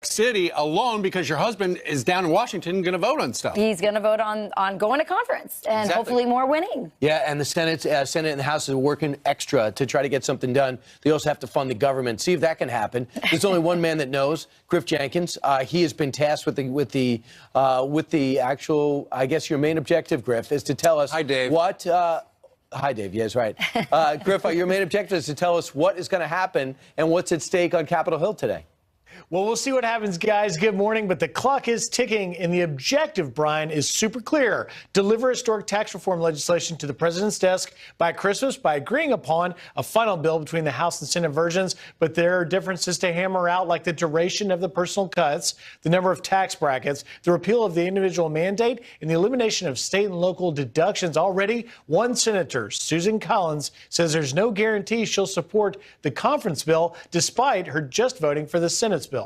City alone because your husband is down in Washington going to vote on stuff. He's going to vote on going to conference and hopefully more winning. Yeah, and the Senate and the House are working extra to try to get something done. They also have to fund the government. See if that can happen. There's only one man that knows, Griff Jenkins. He has been tasked with the actual, I guess your main objective, Griff, is to tell us Hi, Dave. What. Hi, Dave. Yes, right. Griff, your main objective is to tell us what is going to happen and what's at stake on Capitol Hill today. Well, we'll see what happens, guys. Good morning. But the clock is ticking, and the objective, Brian, is super clear. Deliver historic tax reform legislation to the president's desk by Christmas by agreeing upon a final bill between the House and Senate versions. But there are differences to hammer out, like the duration of the personal cuts, the number of tax brackets, the repeal of the individual mandate, and the elimination of state and local deductions. Already, one senator, Susan Collins, says there's no guarantee she'll support the conference bill, despite her just voting for the Senate's bill.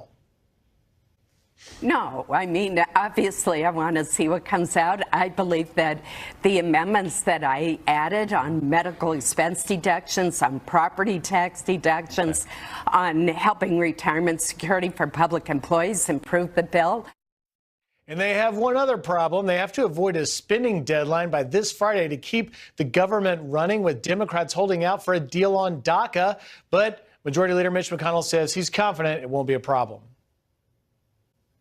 No, I mean, obviously, I want to see what comes out. I believe that the amendments that I added on medical expense deductions, on property tax deductions, on helping retirement security for public employees improve the bill. And they have one other problem. They have to avoid a spending deadline by this Friday to keep the government running, with Democrats holding out for a deal on DACA. But Majority Leader Mitch McConnell says he's confident it won't be a problem.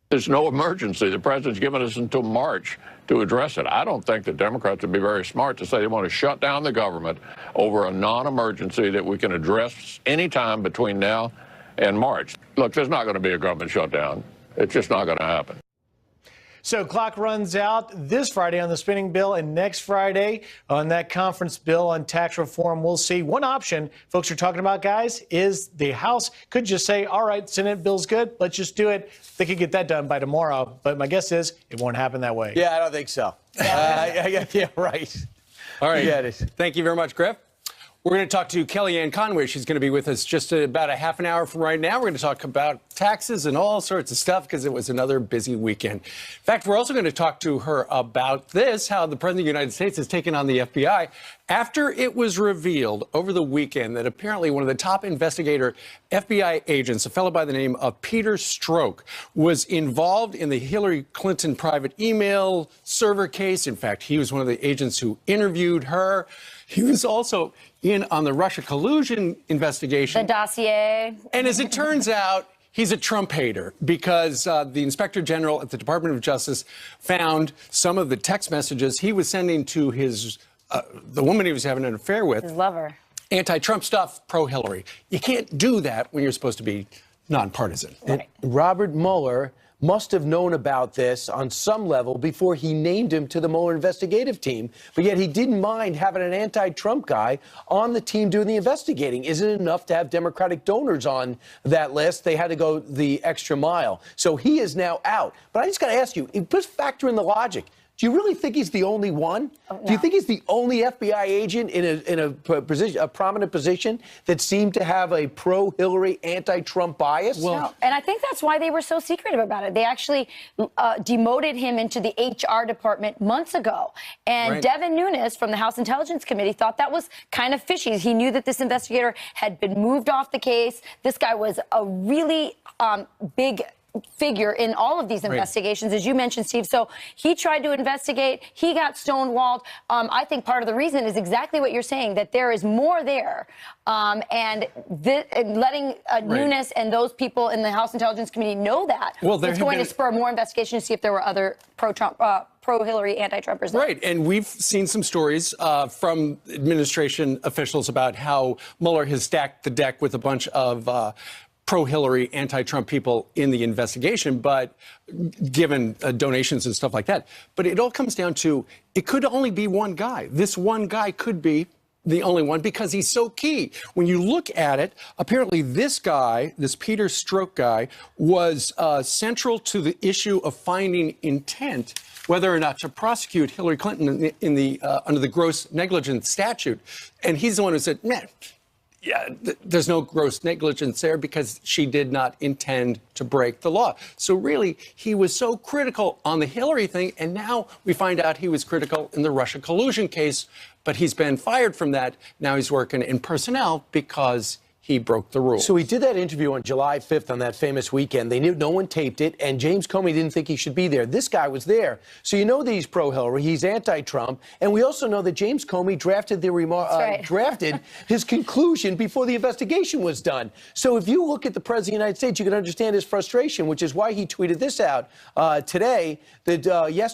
There's no emergency. The president's given us until March to address it. I don't think the Democrats would be very smart to say they want to shut down the government over a non-emergency that we can address anytime between now and March. Look, there's not going to be a government shutdown. It's just not going to happen. So clock runs out this Friday on the spending bill, and next Friday on that conference bill on tax reform. We'll see. One option folks are talking about, guys, is the House could just say, all right, Senate bill's good, let's just do it. They could get that done by tomorrow. But my guess is it won't happen that way. Yeah, I don't think so. Yeah, right. All right. Thank you very much, Griff. We're going to talk to Kellyanne Conway. She's going to be with us just about a half an hour from right now. We're going to talk about taxes and all sorts of stuff because it was another busy weekend. In fact, we're also going to talk to her about this, how the President of the United States has taken on the FBI after it was revealed over the weekend that apparently one of the top investigator FBI agents, a fellow by the name of Peter Strzok, was involved in the Hillary Clinton private email server case. In fact, he was one of the agents who interviewed her. He was also in on the Russia collusion investigation. The dossier. And as it turns out, he's a Trump hater because the Inspector General at the Department of Justice found some of the text messages he was sending to his the woman he was having an affair with. His lover. Anti-Trump stuff, pro-Hillary. You can't do that when you're supposed to be nonpartisan. Right. Robert Mueller must have known about this on some level before he named him to the Mueller investigative team, but yet he didn't mind having an anti-Trump guy on the team doing the investigating. Isn't it enough to have Democratic donors on that list? They had to go the extra mile. So he is now out. But I just got to ask you, let's factor in the logic. Do you really think he's the only one? Oh, no. Do you think he's the only FBI agent in a prominent position that seemed to have a pro-Hillary, anti-Trump bias? Well, no. And I think that's why they were so secretive about it. They actually demoted him into the HR department months ago. And right. Devin Nunes from the House Intelligence Committee thought that was kind of fishy. He knew that this investigator had been moved off the case. This guy was a really big figure in all of these investigations, as you mentioned, Steve. So he tried to investigate. He got stonewalled. I think part of the reason is exactly what you're saying, that there is more there. And letting Nunes and those people in the House Intelligence Committee know that, it's going to spur more investigation to see if there were other pro-Trump, pro-Hillary anti-Trumpers. Right. And we've seen some stories from administration officials about how Mueller has stacked the deck with a bunch of pro-Hillary, anti-Trump people in the investigation, but given donations and stuff like that. But it all comes down to, it could only be one guy. This one guy could be the only one because he's so key. When you look at it, apparently this guy, this Peter Strzok guy, was central to the issue of finding intent, whether or not to prosecute Hillary Clinton in the under the gross negligence statute. And he's the one who said, man, yeah, there's no gross negligence there because she did not intend to break the law. So really, he was so critical on the Hillary thing, and now we find out he was critical in the Russia collusion case, but he's been fired from that. Now he's working in personnel because he broke the rules. So he did that interview on July 5th on that famous weekend. They knew no one taped it, and James Comey didn't think he should be there. This guy was there. So you know that he's pro-Hillary, he's anti-Trump, and we also know that James Comey drafted drafted his conclusion before the investigation was done. So if you look at the President of the United States, you can understand his frustration, which is why he tweeted this out today, that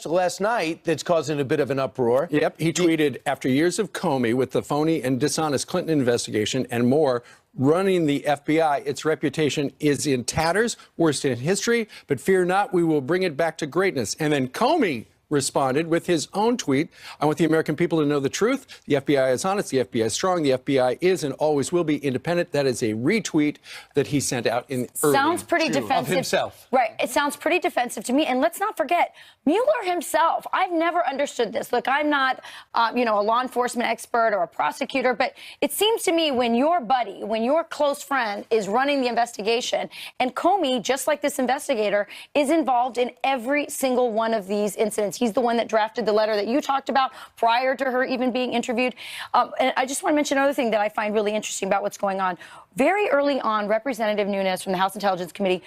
last night, that's causing a bit of an uproar. Yep, he tweeted, after years of Comey with the phony and dishonest Clinton investigation and more, running the FBI, its reputation is in tatters, worst in history, but fear not, we will bring it back to greatness. And then Comey responded with his own tweet. I want the American people to know the truth. The FBI is honest. The FBI is strong. The FBI is and always will be independent. That is a retweet that he sent out in early Sounds pretty June. defensive. Of himself. Right. It sounds pretty defensive to me. And let's not forget, Mueller himself. I've never understood this. Look, I'm not, a law enforcement expert or a prosecutor, but it seems to me when your buddy, when your close friend is running the investigation, and Comey, just like this investigator, is involved in every single one of these incidents. He's the one that drafted the letter that you talked about prior to her even being interviewed. And I just want to mention another thing that I find really interesting about what's going on. Very early on, Representative Nunes from the House Intelligence Committee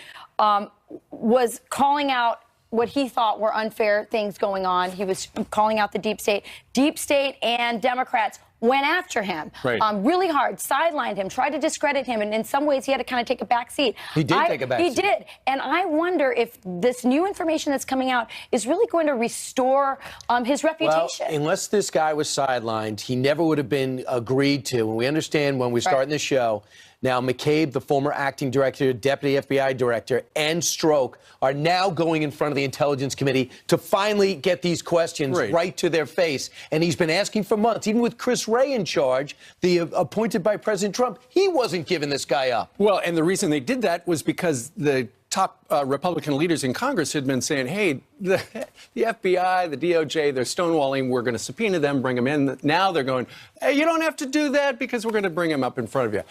was calling out what he thought were unfair things going on. He was calling out the deep state. Deep state and Democrats went after him really hard, sidelined him, tried to discredit him, and in some ways he had to kind of take a back seat. He did take a back seat. He did. And I wonder if this new information that's coming out is really going to restore his reputation. Well, unless this guy was sidelined, he never would have been agreed to. And we understand when we start in the show, now McCabe, the former acting director, deputy FBI director, and Stroke are now going in front of the Intelligence Committee to finally get these questions right to their face. And he's been asking for months, even with Chris Wray in charge, appointed by President Trump. He wasn't giving this guy up. Well, and the reason they did that was because the top Republican leaders in Congress had been saying, hey, the FBI, the DOJ, they're stonewalling. We're going to subpoena them, bring them in. Now they're going, hey, you don't have to do that because we're going to bring them up in front of you.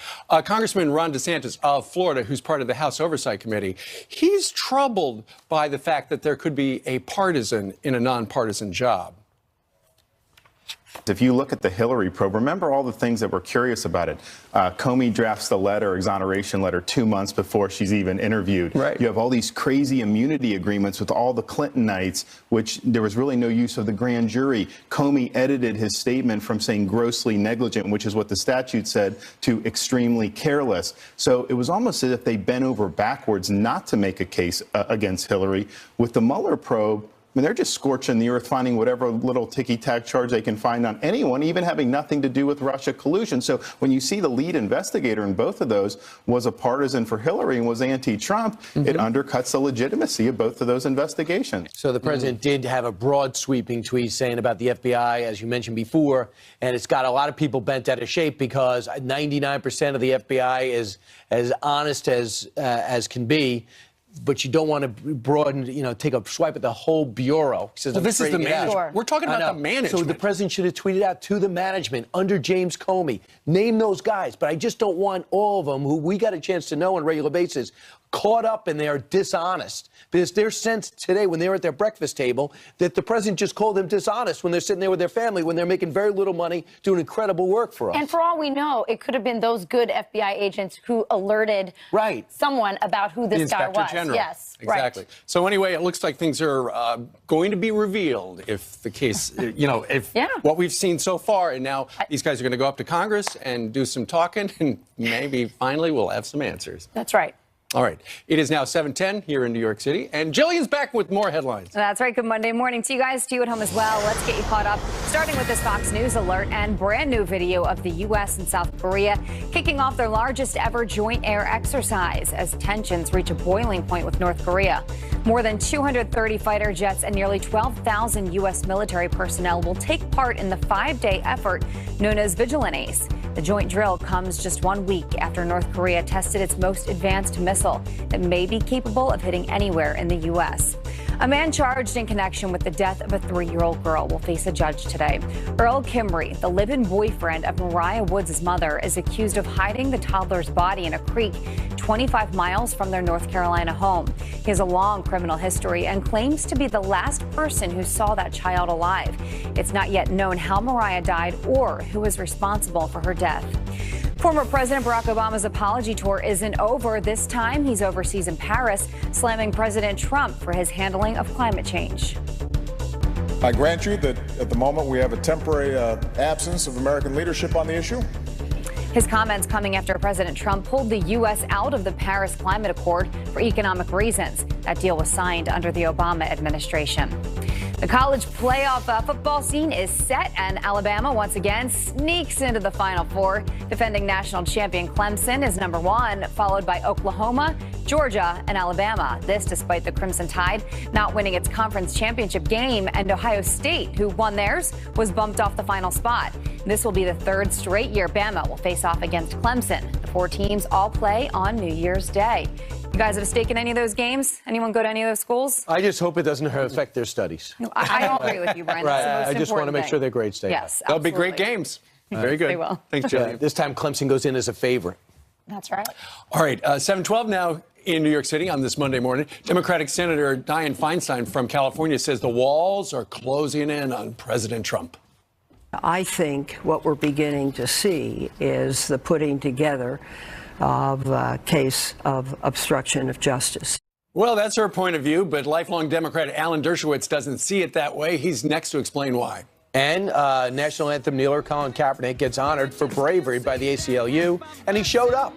Congressman Ron DeSantis of Florida, who's part of the House Oversight Committee, he's troubled by the fact that there could be a partisan in a nonpartisan job. If you look at the Hillary probe, remember all the things that were curious about it. Comey drafts the letter, exoneration letter, 2 months before she's even interviewed. You have all these crazy immunity agreements with all the Clintonites, which there was really no use of the grand jury. Comey edited his statement from saying grossly negligent, which is what the statute said, to extremely careless. So it was almost as if they bent over backwards not to make a case against Hillary. With the Mueller probe, I mean, they're just scorching the earth, finding whatever little ticky-tack charge they can find on anyone, even having nothing to do with Russia collusion. So when you see the lead investigator in both of those was a partisan for Hillary and was anti-Trump, it undercuts the legitimacy of both of those investigations. So the president did have a broad sweeping tweet saying about the FBI, as you mentioned before, and it's got a lot of people bent out of shape because 99% of the FBI is as honest as can be. But you don't want to broaden, take a swipe at the whole bureau. Well, this is the management. We're talking about the management. So the president should have tweeted out to the management under James Comey. Name those guys. But I just don't want all of them, who we got a chance to know on a regular basis, caught up in their dishonest. Because their sense today, when they were at their breakfast table, that the president just called them dishonest when they're sitting there with their family, when they're making very little money, doing incredible work for us. And for all we know, it could have been those good FBI agents who alerted someone about who this guy was. The Inspector General. Yes, exactly. So anyway, it looks like things are going to be revealed if the case, if what we've seen so far, and now these guys are going to go up to Congress and do some talking, and maybe finally we'll have some answers. That's right. All right. It is now 7:10 here in New York City, and Jillian's back with more headlines. That's right. Good Monday morning to you guys, to you at home as well. Let's get you caught up, starting with this Fox News alert and brand new video of the U.S. and South Korea kicking off their largest ever joint air exercise as tensions reach a boiling point with North Korea. More than 230 fighter jets and nearly 12,000 U.S. military personnel will take part in the 5-day effort known as Vigilantes. The joint drill comes just 1 week after North Korea tested its most advanced missile that may be capable of hitting anywhere in the U.S. A man charged in connection with the death of a 3-year-old girl will face a judge today. Earl Kimbrey, the live-in boyfriend of Mariah Woods' mother, is accused of hiding the toddler's body in a creek 25 miles from their North Carolina home. He has a long criminal history and claims to be the last person who saw that child alive. It's not yet known how Mariah died or who is responsible for her death. Former President Barack Obama's apology tour isn't over. This time, he's overseas in Paris, slamming President Trump for his handling of climate change. I grant you that at the moment we have a temporary absence of American leadership on the issue. His comments coming after President Trump pulled the U.S. out of the Paris Climate Accord for economic reasons. That deal was signed under the Obama administration. The college playoff football scene is set, and Alabama once again sneaks into the Final Four. Defending national champion Clemson is number one, followed by Oklahoma, Georgia, and Alabama. This despite the Crimson Tide not winning its conference championship game, and Ohio State, who won theirs, was bumped off the final spot. This will be the third straight year Bama will face off against Clemson. The four teams all play on New Year's Day. You guys have a stake in any of those games? Anyone go to any of those schools? I just hope it doesn't affect their studies. No, I agree with you, Brian. Right. That's the most I just want to make sure their grades stay. Yes, They'll be great games. Very good. They will. Thanks, Jillian. This time Clemson goes in as a favorite. That's right. All right, 7:12 now in New York City on this Monday morning. Democratic Senator Dianne Feinstein from California says the walls are closing in on President Trump. I think what we're beginning to see is the putting together of a case of obstruction of justice. Well, that's her point of view, but lifelong Democrat Alan Dershowitz doesn't see it that way. He's next to explain why. And national anthem kneeler Colin Kaepernick gets honored for bravery by the ACLU, and he showed up.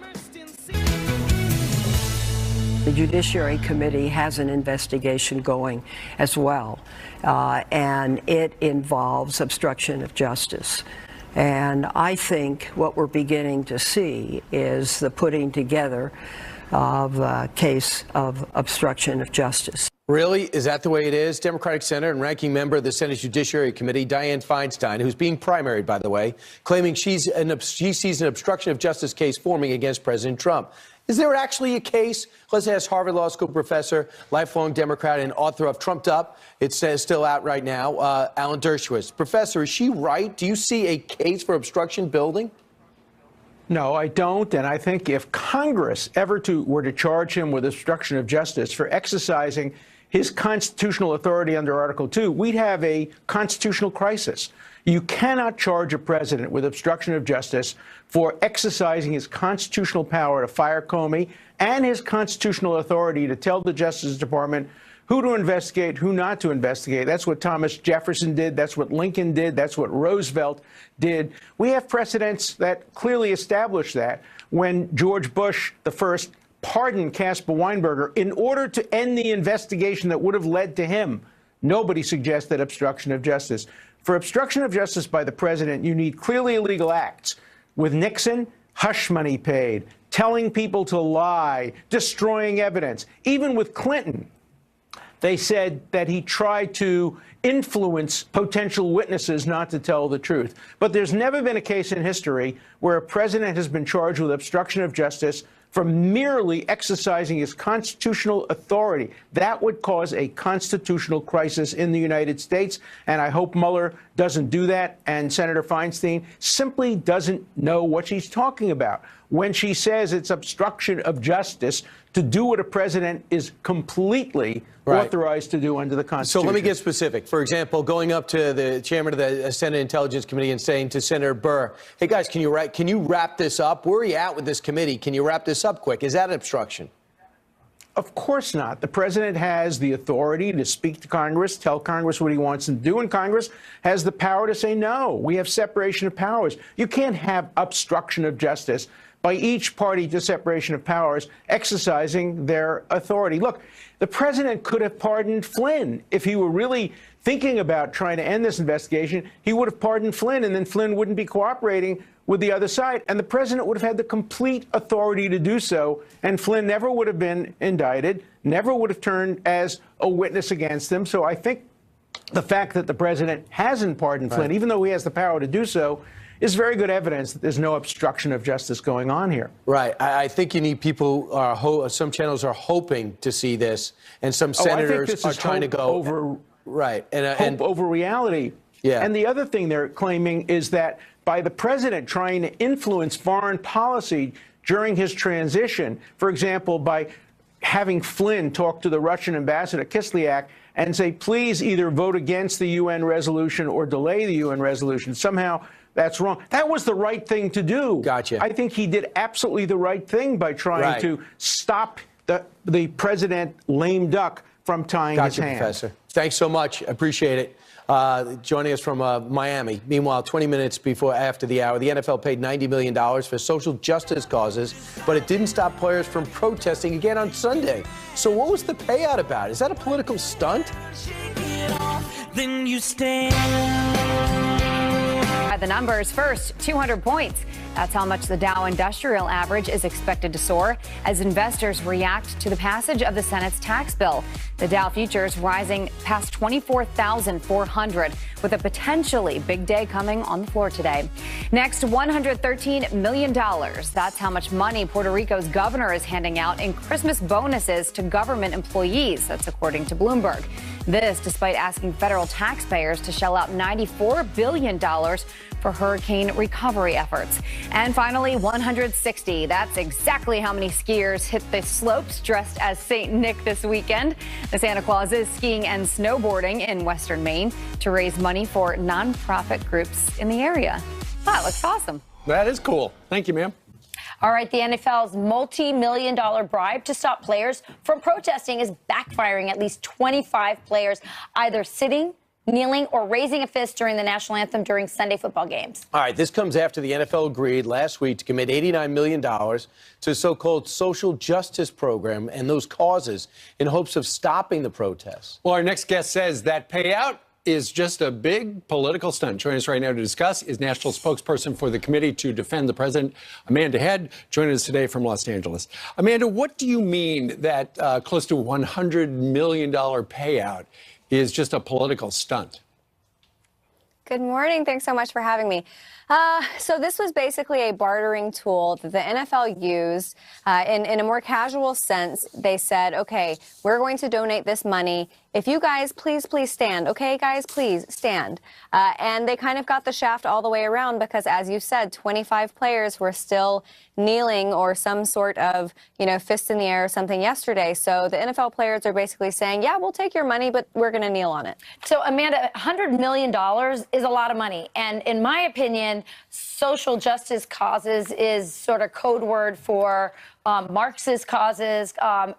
The Judiciary Committee has an investigation going as well, and it involves obstruction of justice. And I think what we're beginning to see is the putting together of a case of obstruction of justice. Really? Is that the way it is? Democratic Senator and ranking member of the Senate Judiciary Committee, Dianne Feinstein, who's being primaried, by the way, claiming she sees an obstruction of justice case forming against President Trump. Is there actually a case? Let's ask Harvard Law School professor, lifelong Democrat, and author of Trumped Up. It's still out right now, Alan Dershowitz. Professor, is she right? Do you see a case for obstruction building? No, I don't. And I think if Congress ever were to charge him with obstruction of justice for exercising his constitutional authority under Article 2, we'd have a constitutional crisis. You cannot charge a president with obstruction of justice for exercising his constitutional power to fire Comey and his constitutional authority to tell the Justice Department who to investigate, who not to investigate. That's what Thomas Jefferson did. That's what Lincoln did. That's what Roosevelt did. We have precedents that clearly establish that. When George Bush, the first, pardoned Caspar Weinberger in order to end the investigation that would have led to him, nobody suggested obstruction of justice. For obstruction of justice by the president, you need clearly illegal acts. With Nixon, hush money paid, telling people to lie, destroying evidence. Even with Clinton, they said that he tried to influence potential witnesses not to tell the truth. But there's never been a case in history where a president has been charged with obstruction of justice for merely exercising his constitutional authority. That would cause a constitutional crisis in the United States, and I hope Mueller doesn't do that. And Senator Feinstein simply doesn't know what she's talking about when she says it's obstruction of justice to do what a president is completely authorized to do under the Constitution. So let me get specific. For example, going up to the chairman of the Senate Intelligence Committee and saying to Senator Bure, hey, guys, can you wrap this up? Where are you at with this committee? Can you wrap this up quick? Is that an obstruction? Of course not. The president has the authority to speak to Congress, tell Congress what he wants to do, and Congress has the power to say no. We have separation of powers. You can't have obstruction of justice by each party to separation of powers exercising their authority. Look, the president could have pardoned Flynn. If he were really thinking about trying to end this investigation, he would have pardoned Flynn, and then Flynn wouldn't be cooperating with the other side. And the president would have had the complete authority to do so, and Flynn never would have been indicted, never would have turned as a witness against him. So I think the fact that the president hasn't pardoned Flynn, even though he has the power to do so, is very good evidence that there's no obstruction of justice going on here. Right. I think you need people, some channels are hoping to see this, and some senators are trying to go over. Right. Hope over reality. Yeah. And the other thing they're claiming is that by the president trying to influence foreign policy during his transition, for example, by having Flynn talk to the Russian ambassador Kislyak and say, please either vote against the UN resolution or delay the UN resolution, somehow that's wrong. That was the right thing to do. Gotcha. I think he did absolutely the right thing by trying to stop the president lame duck from tying his hands. Professor. Thanks so much. Appreciate it. Joining us from Miami. Meanwhile, 20 minutes after the hour, the NFL paid $90 million for social justice causes, but it didn't stop players from protesting again on Sunday. So what was the payout about? Is that a political stunt? Then you stand. The numbers first, 200 points. That's how much the Dow Industrial Average is expected to soar as investors react to the passage of the Senate's tax bill. The Dow futures rising past 24,400 with a potentially big day coming on the floor today. Next, $113 million. That's how much money Puerto Rico's governor is handing out in Christmas bonuses to government employees. That's according to Bloomberg. This despite asking federal taxpayers to shell out $94 billion for hurricane recovery efforts. And finally, 160. That's exactly how many skiers hit the slopes dressed as St. Nick this weekend. The Santa Claus is skiing and snowboarding in western Maine to raise money for nonprofit groups in the area. Wow, it looks awesome. That is cool. Thank you, ma'am. All right, the NFL's multi-million-dollar bribe to stop players from protesting is backfiring. At least 25 players either sitting, kneeling, or raising a fist during the national anthem during Sunday football games. All right, this comes after the NFL agreed last week to commit $89 million to a so-called social justice program and those causes in hopes of stopping the protests. Well, our next guest says that payout is just a big political stunt. Joining us right now to discuss is national spokesperson for the Committee to Defend the President, Amanda Head, joining us today from Los Angeles. Amanda, what do you mean that close to $100 million payout is just a political stunt? Good morning. Thanks so much for having me. So this was basically a bartering tool that the NFL used in a more casual sense. They said, OK, we're going to donate this money. If you guys please stand. OK, guys, please stand. And they kind of got the shaft all the way around because, as you said, 25 players were still kneeling or some sort of, fist in the air or something yesterday. So the NFL players are basically saying, yeah, we'll take your money, but we're going to kneel on it. So, Amanda, $100 million is a lot of money. And in my opinion, social justice causes is sort of code word for Marxist causes,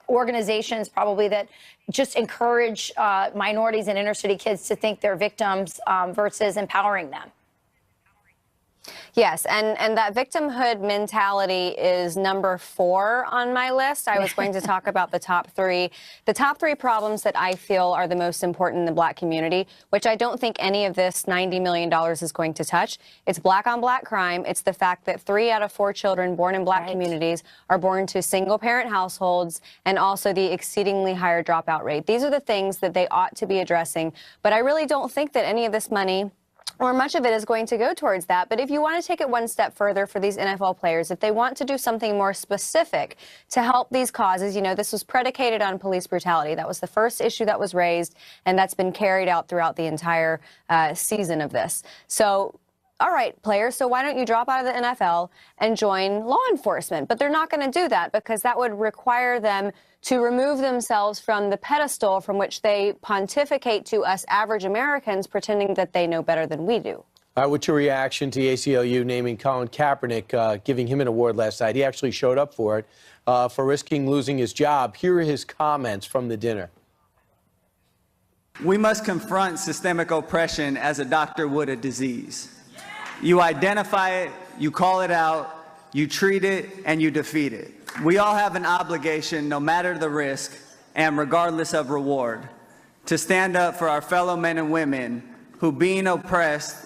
organizations probably that just encourage minorities and inner city kids to think they're victims versus empowering them. Yes, and that victimhood mentality is number 4 on my list. I was going to talk about the top 3. The top 3 problems that I feel are the most important in the black community, which I don't think any of this $90 million is going to touch. It's black on black crime. It's the fact that 3 out of 4 children born in black communities are born to single parent households, and also the exceedingly higher dropout rate. These are the things that they ought to be addressing. But I really don't think that any of this money or much of it is going to go towards that. But if you want to take it one step further for these NFL players, if they want to do something more specific to help these causes, this was predicated on police brutality. That was the first issue that was raised, and that's been carried out throughout the entire season of this. So, all right, players, so why don't you drop out of the NFL and join law enforcement? But they're not going to do that because that would require them to remove themselves from the pedestal from which they pontificate to us average Americans, pretending that they know better than we do. What's your reaction to the ACLU naming Colin Kaepernick, giving him an award last night? He actually showed up for it, for risking losing his job. Here are his comments from the dinner. We must confront systemic oppression as a doctor would a disease. You identify it, you call it out, you treat it, and you defeat it. We all have an obligation, no matter the risk and regardless of reward, to stand up for our fellow men and women who are being oppressed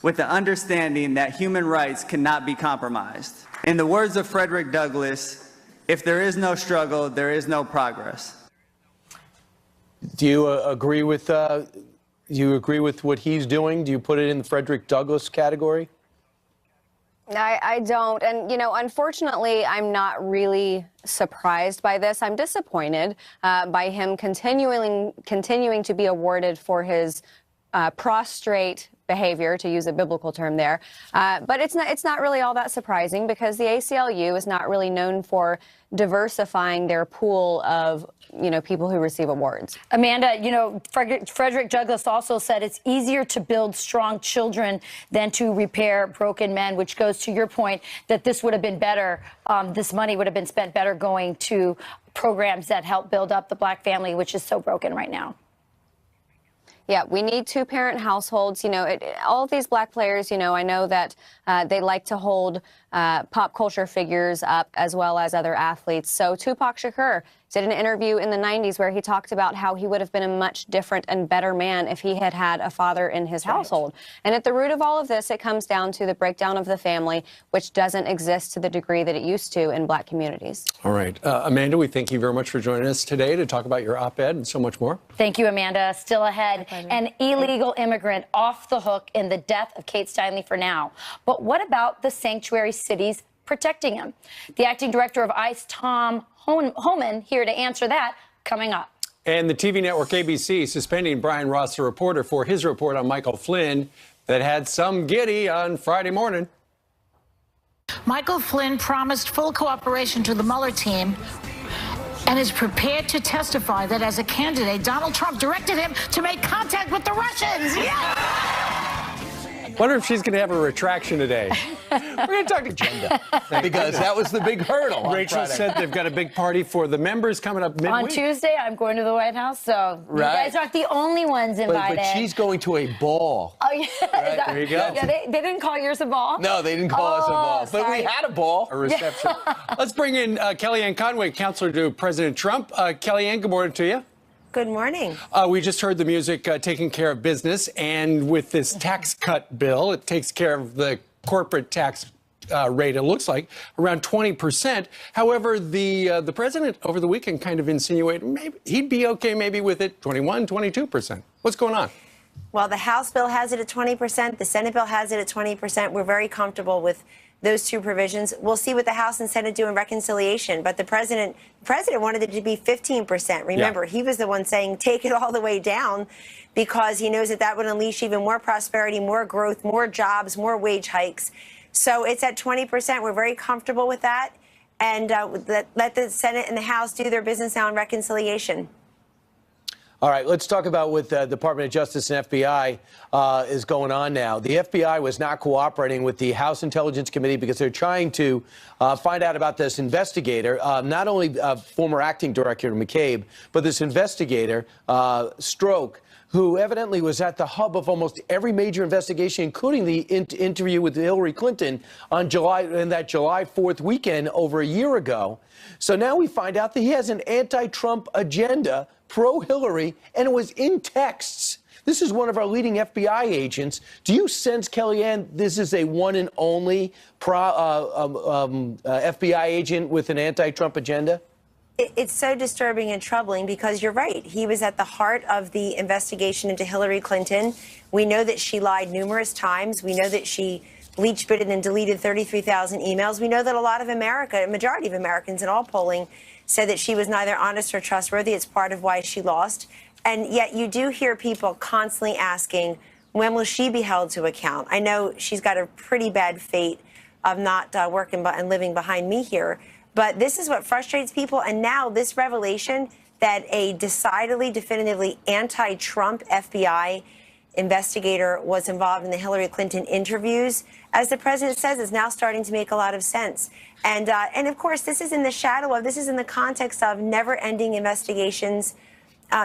with the understanding that human rights cannot be compromised. In the words of Frederick Douglass, if there is no struggle, there is no progress. Do you agree with what he's doing? Do you put it in the Frederick Douglass category? I don't. And, unfortunately, I'm not really surprised by this. I'm disappointed by him continuing to be awarded for his prostrate behavior, to use a biblical term there. But it's not really all that surprising, because the ACLU is not really known for diversifying their pool of, people who receive awards. Amanda, Frederick Douglass also said it's easier to build strong children than to repair broken men, which goes to your point that this would have been better. This money would have been spent better going to programs that help build up the black family, which is so broken right now. Yeah, we need two-parent households. All of these black players, I know that they like to hold pop culture figures up as well as other athletes. So Tupac Shakur did an interview in the 90s where he talked about how he would have been a much different and better man if he had had a father in his household. And at the root of all of this, it comes down to the breakdown of the family, which doesn't exist to the degree that it used to in black communities. All right. Amanda, we thank you very much for joining us today to talk about your op-ed and so much more. Thank you, Amanda. Still ahead, an illegal immigrant off the hook in the death of Kate Steinle for now. But what about the sanctuary cities protecting him? The acting director of ICE, Tom Homan, here to answer that, coming up. And the TV network ABC suspending Brian Ross, the reporter, for his report on Michael Flynn that had some giddy on Friday morning. Michael Flynn promised full cooperation to the Mueller team and is prepared to testify that as a candidate, Donald Trump directed him to make contact with the Russians. Yeah! Wonder if she's going to have a retraction today. We're going to talk to agenda. Because that was the big hurdle. Rachel said they've got a big party for the members coming up midweek. On Tuesday, I'm going to the White House, so you guys aren't the only ones invited. But she's going to a ball. Oh, yeah. Right, there you go. Yeah, they didn't call yours a ball? No, they didn't call us a ball. But we had a ball. A reception. Let's bring in Kellyanne Conway, counselor to President Trump. Kellyanne, good morning to you. Good morning. We just heard the music taking care of business, and with this tax cut bill, it takes care of the corporate tax rate, it looks like, around 20%. However, the president over the weekend kind of insinuated maybe he'd be okay maybe with it 21, 22%. What's going on? Well, the House bill has it at 20%. The Senate bill has it at 20%. We're very comfortable with those two provisions. We'll see what the House and Senate do in reconciliation. But the president wanted it to be 15%. Remember, he was the one saying take it all the way down because he knows that that would unleash even more prosperity, more growth, more jobs, more wage hikes. So it's at 20%. We're very comfortable with that. And let the Senate and the House do their business now in reconciliation. All right, let's talk about what the Department of Justice and FBI is going on now. The FBI was not cooperating with the House Intelligence Committee because they're trying to find out about this investigator, not only former acting director McCabe, but this investigator, Stroke, who evidently was at the hub of almost every major investigation, including the interview with Hillary Clinton on that July 4th weekend over a year ago. So now we find out that he has an anti-Trump agenda, pro-Hillary, and it was in texts. This is one of our leading FBI agents. Do you sense, Kellyanne, this is a one and only FBI agent with an anti-Trump agenda? It's so disturbing and troubling because you're right. He was at the heart of the investigation into Hillary Clinton. We know that she lied numerous times. We know that she bleach bitted and deleted 33,000 emails. We know that a lot of a majority of Americans in all polling said that she was neither honest or trustworthy. It's part of why she lost. And yet you do hear people constantly asking, when will she be held to account? I know she's got a pretty bad fate of not working and living behind me here. But this is what frustrates people. And now this revelation that a decidedly, definitively anti-Trump FBI investigator was involved in the Hillary Clinton interviews, as the president says, is now starting to make a lot of sense. And of course, this is in the context of never-ending investigations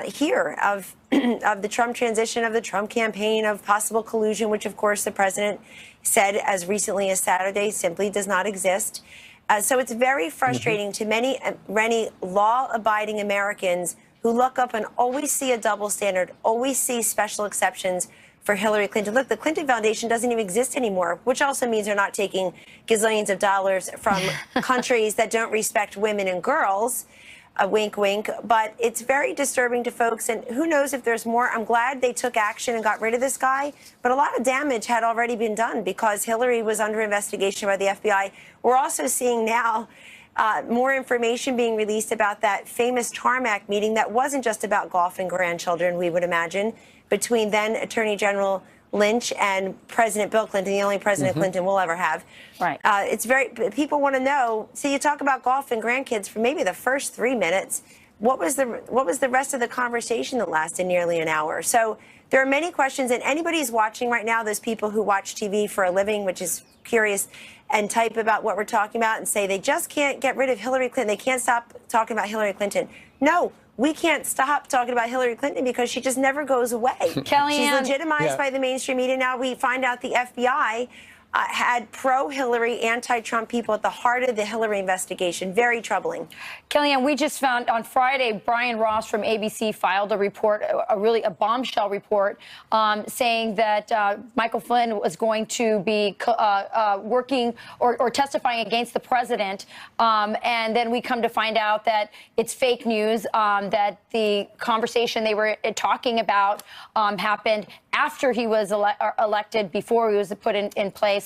here of the Trump transition, of the Trump campaign, of possible collusion, which, of course, the president said as recently as Saturday simply does not exist. So it's very frustrating to many law-abiding Americans who look up and always see a double standard, always see special exceptions for Hillary Clinton. Look, the Clinton Foundation doesn't even exist anymore, which also means they're not taking gazillions of dollars from countries that don't respect women and girls. Wink, wink. But it's very disturbing to folks. And who knows if there's more. I'm glad they took action and got rid of this guy. But a lot of damage had already been done because Hillary was under investigation by the FBI. We're also seeing now more information being released about that famous tarmac meeting that wasn't just about golf and grandchildren, we would imagine, between then Attorney General Lynch and President Bill Clinton, the only President Clinton we'll ever have. Right. It's very, people want to know, so you talk about golf and grandkids for maybe the first 3 minutes. What was the rest of the conversation that lasted nearly an hour? So there are many questions, and anybody who's watching right now, those people who watch TV for a living, which is curious, and type about what we're talking about and say they just can't get rid of Hillary Clinton. They can't stop talking about Hillary Clinton. No, we can't stop talking about Hillary Clinton because she just never goes away. Kellyanne. She's legitimized by the mainstream media. Now we find out the FBI had pro-Hillary, anti-Trump people at the heart of the Hillary investigation. Very troubling. Kellyanne, we just found on Friday, Brian Ross from ABC filed a report, a bombshell report, saying that Michael Flynn was going to be working or testifying against the president. And then we come to find out that it's fake news, that the conversation they were talking about happened after he was elected, before he was put in place.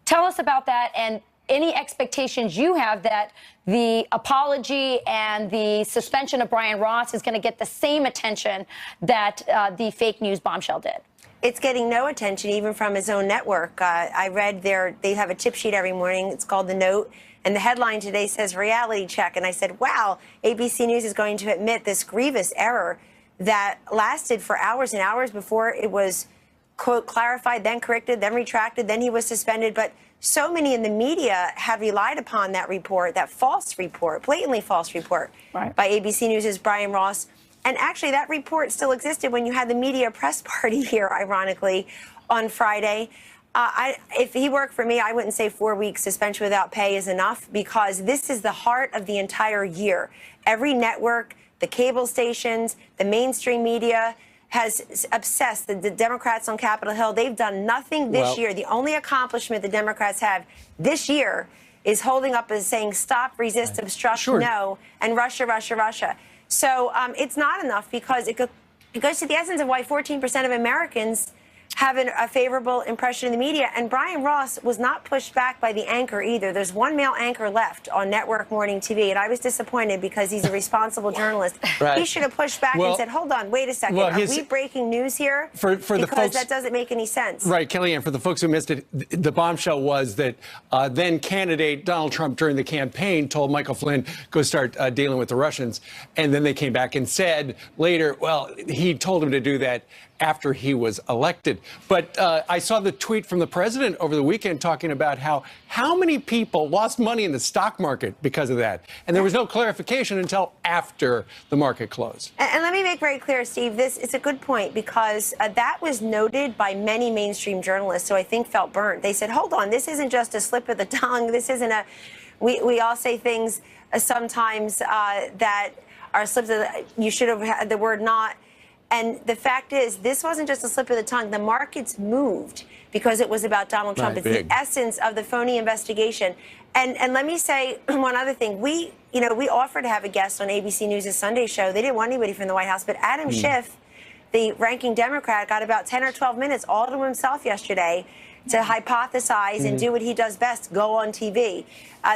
Tell us about that and any expectations you have that the apology and the suspension of Brian Ross is going to get the same attention that the fake news bombshell did. It's getting no attention, even from his own network. I read they have a tip sheet every morning. It's called The Note. And the headline today says reality check. And I said, wow, ABC News is going to admit this grievous error that lasted for hours and hours before it was, quote, clarified, then corrected, then retracted, then he was suspended. But so many in the media have relied upon that report, that false report, blatantly false report by ABC News' Brian Ross. And actually, that report still existed when you had the media press party here, ironically, on Friday. If he worked for me, I wouldn't say 4 weeks suspension without pay is enough, because this is the heart of the entire year. Every network, the cable stations, the mainstream media has obsessed. The Democrats on Capitol Hill, they've done nothing this year. The only accomplishment the Democrats have this year is holding up and saying stop, resist, obstruct, no, and Russia, Russia, Russia. So it's not enough, because it goes to the essence of why 14% of Americans have a favorable impression of the media. And Brian Ross was not pushed back by the anchor either. There's one male anchor left on network morning TV, and I was disappointed because he's a responsible journalist. He should have pushed back and said, hold on, wait a second. Are we breaking news here? Because that doesn't make any sense. Right, Kellyanne, for the folks who missed it, the bombshell was that then candidate Donald Trump during the campaign told Michael Flynn, go start dealing with the Russians. And then they came back and said later, well, he told him to do that after he was elected. But I saw the tweet from the president over the weekend talking about how many people lost money in the stock market because of that. And there was no clarification until after the market closed. And let me make very clear, Steve, it's a good point, because that was noted by many mainstream journalists who I think felt burnt. They said, hold on, this isn't just a slip of the tongue. This isn't we all say things sometimes that are slips of you should have had the word not. And the fact is, this wasn't just a slip of the tongue. The markets moved because it was about Donald Trump. It's the essence of the phony investigation. And let me say one other thing. We offered to have a guest on ABC News' Sunday show. They didn't want anybody from the White House, but Adam Schiff, the ranking Democrat, got about 10 or 12 minutes all to himself yesterday to hypothesize and do what he does best, go on TV.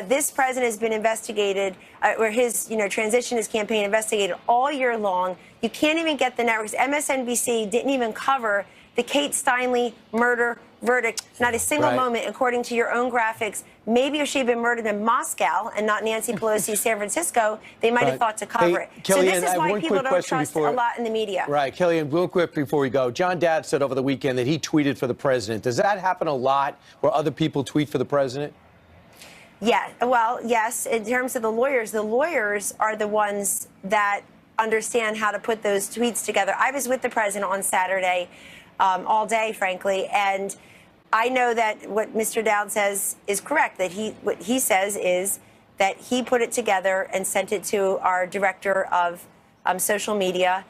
This president has been investigated, or his transition, his campaign investigated all year long. You can't even get the networks. MSNBC didn't even cover the Kate Steinle murder verdict, not a single moment, according to your own graphics. Maybe if she had been murdered in Moscow and not Nancy Pelosi, San Francisco, they might have thought to cover it. So this is why people don't trust a lot in the media. Right, Kellyanne, real quick before we go. John Dad said over the weekend that he tweeted for the president. Does that happen a lot, where other people tweet for the president? Yeah, well, yes. In terms of the lawyers are the ones that understand how to put those tweets together. I was with the president on Saturday all day, frankly, and I know that what Mr. Dowd says is correct, that what he says is that he put it together and sent it to our director of social media.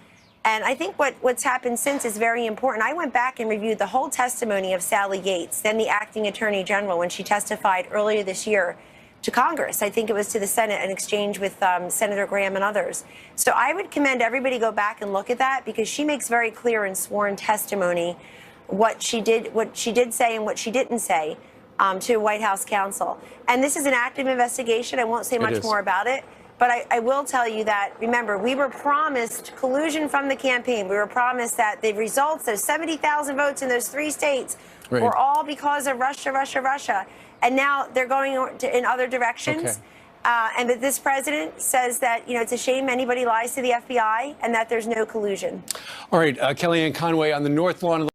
And I think what's happened since is very important. I went back and reviewed the whole testimony of Sally Yates, then the acting attorney general, when she testified earlier this year to Congress. I think it was to the Senate, in exchange with Senator Graham and others. So I would commend everybody go back and look at that, because she makes very clear in sworn testimony what she did say and what she didn't say. to White House counsel. And this is an active investigation. I won't say much more about it. But I will tell you that, remember, we were promised collusion from the campaign. We were promised that the results, those 70,000 votes in those 3 states, were all because of Russia, Russia, Russia. And now they're going in other directions. And that this president says that, it's a shame anybody lies to the FBI and that there's no collusion. All right, Kellyanne Conway on the North Lawn of the